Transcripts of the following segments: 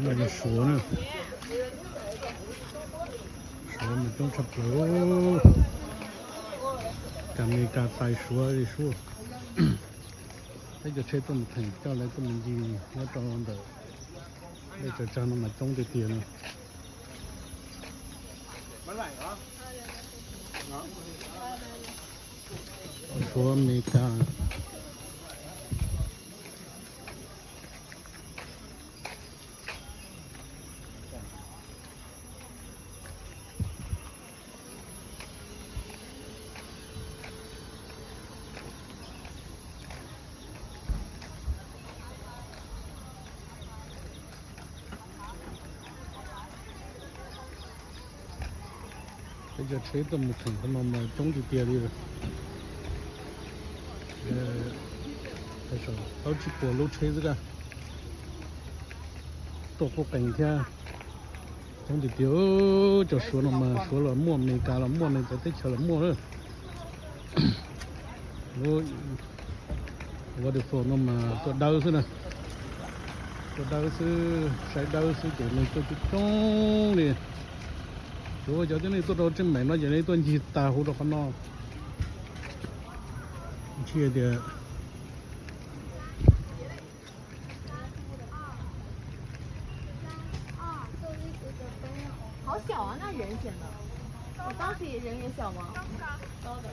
那就说呢，说我们种差不多，咱们家带说的说，那就车这么疼，叫来这么低，我装的，那就长那么重的点了。说没干。这就车这么疼，他妈妈种的点的了。他说好几个路车子个，多个半天，种的丢就说了嘛，说了莫没干了，莫没在这吃了莫了。我的说了嘛，做豆是呢，做豆是晒豆是就能做去种的。我叫你做到真美了，就那段去打火的话呢，去的。好小啊，那人显得。我当时人也小吗？高的。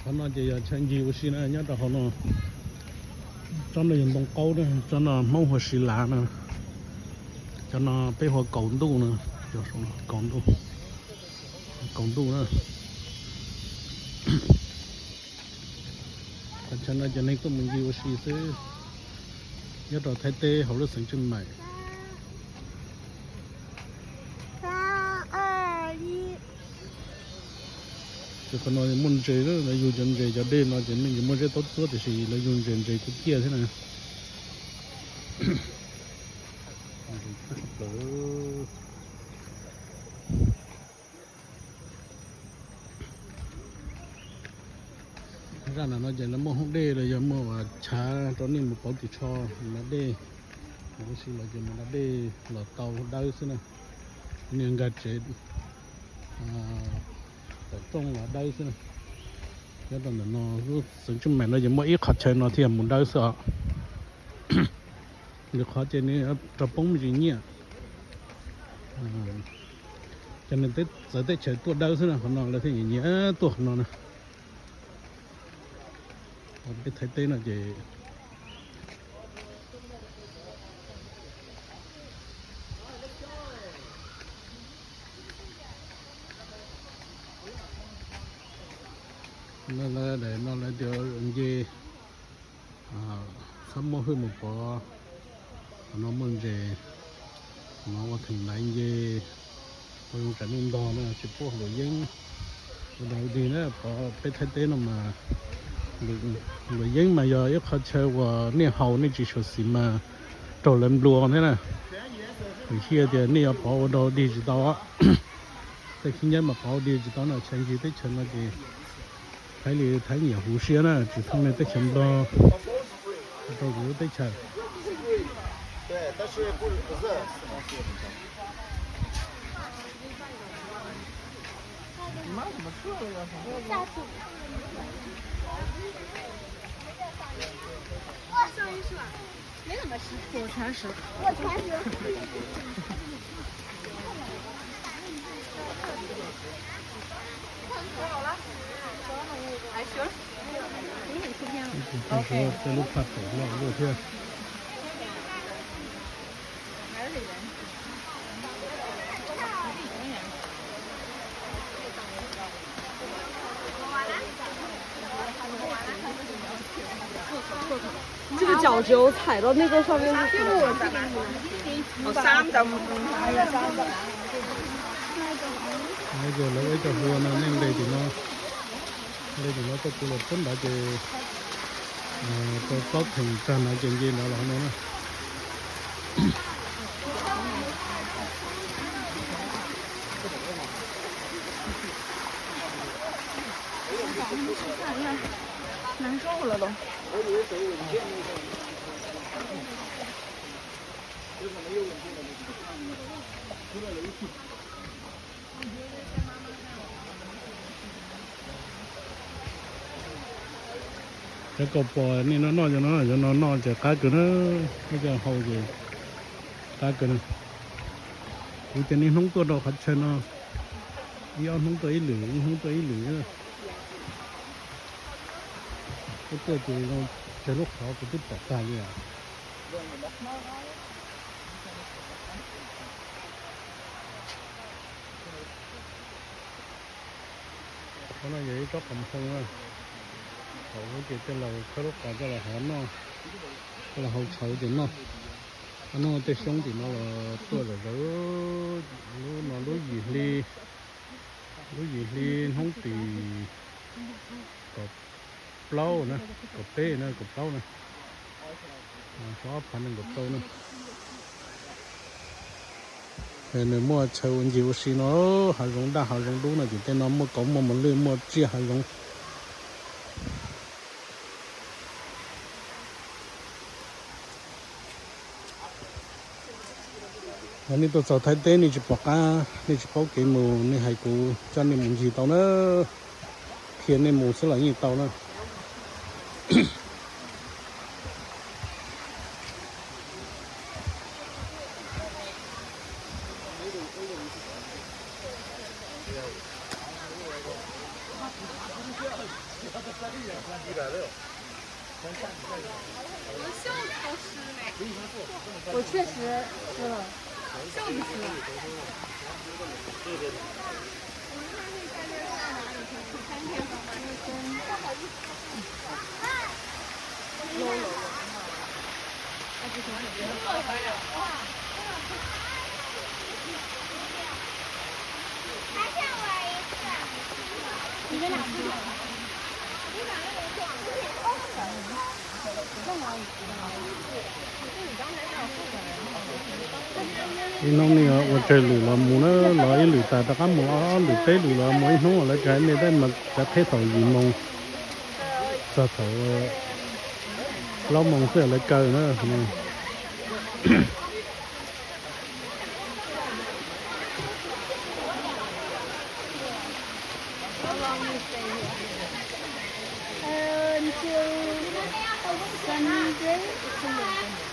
他那就要成绩游戏呢，人家的好呢，长得运动高的，长得猛和稀烂呢，长得背后高度呢，叫什么高度？高度呢？他现在就那个门游戏是，要到台北好多省去买。3、2、1。就可能门这个那有人这叫的，那就那门这都做的是那有人这个点的呢。ra là nó giờ nó mua không đê rồi giờ mua mà chả cho nên một bao thì cho nó đê nó xin là giờ nó đê là tàu đau xí nè nên gạt chết trong là đau xí nè cái đó là nó sử dụng mẹ nó giờ mua ít khó chơi nó thì muốn đau sợ được khó chơi nên tập bóng gì nhỉ cho nên tới giờ tới chơi tua đau xí nè nó là thế nhỉ tua nó nè cái thấy tên là gì nó là để nó là điều gì sắm mua hơn một bó nó mừng gì nó có thành lại gì còn trận运动呢是不好用đầu tiên đó có cái thấy tên mà người dân mà giờ ít khó chơi và nè hậu nè chỉ số xí mà trâu lên luồng thế này người kia thì nè bảo đồ đi chỉ đó tại khi nhân mà bảo đi chỉ đó là chân gì tới chân là gì thấy nhiều hồ sơ nè chỉ thông này tới chân đó đâu có tới chân没怎么吃，我全吃。好了，还行，给你出片了。OK。这路怕走了，我去。还是得人。这个脚只有踩到那个上面是。我3就唔係啊，3就。那就那个叫河呢，那个地方，那地方都过了真大的，都造成站那经济了呢。难受了都。cái cột bò này nó chỉ cá cửa nó cái hậu gì cá cửa nó cái tên này không có đâu hết trơn nó đi ăn không tới lửa không tới lửa cáiตัวthì nóจะลูกเขาไปติดต่อกันเลยเพราะนั่นอย่างนี้ก็กำพงอ่ะเขาจะเป็นเราเขาลูกเขาจะเราหาเนาะเราเขาเฉาเดี๋ยวเนาะอันนั้นแต่ช่วงที่เราตัวเรารู้ยี่ลีห้องตีกับเปล่านะกับเต้นะกับเปล่านะชอบพันธุ์กับเปล่านะเห็นมั่วเช่าวันอยู่สิเนาะหาลงได้หาลงดูนะจิตน้ำมั่วกองมันเลยมั่วเจี๊ยหาลงอันนี้ตัวสาวไทยเต้นี่จะบอกอ่ะนี่จะบอกเกมมูนี่ให้กูจานนี่มึงจีเตาเนอะเขียนในหมูสลังยี่เตาเนอะ我确实吃了，袖子吃了。你在哪吃？น้องนี่ว่าเจอหรือเราหมูนะร้อยหรือแต่ก็หมูหรือเต้หรือเราหมูน้องอะไรใจเนี่ยได้มาจะเทศยี่มงจะเถาเรามองเสื้ออะไรเกินนะนี่ until Sunday.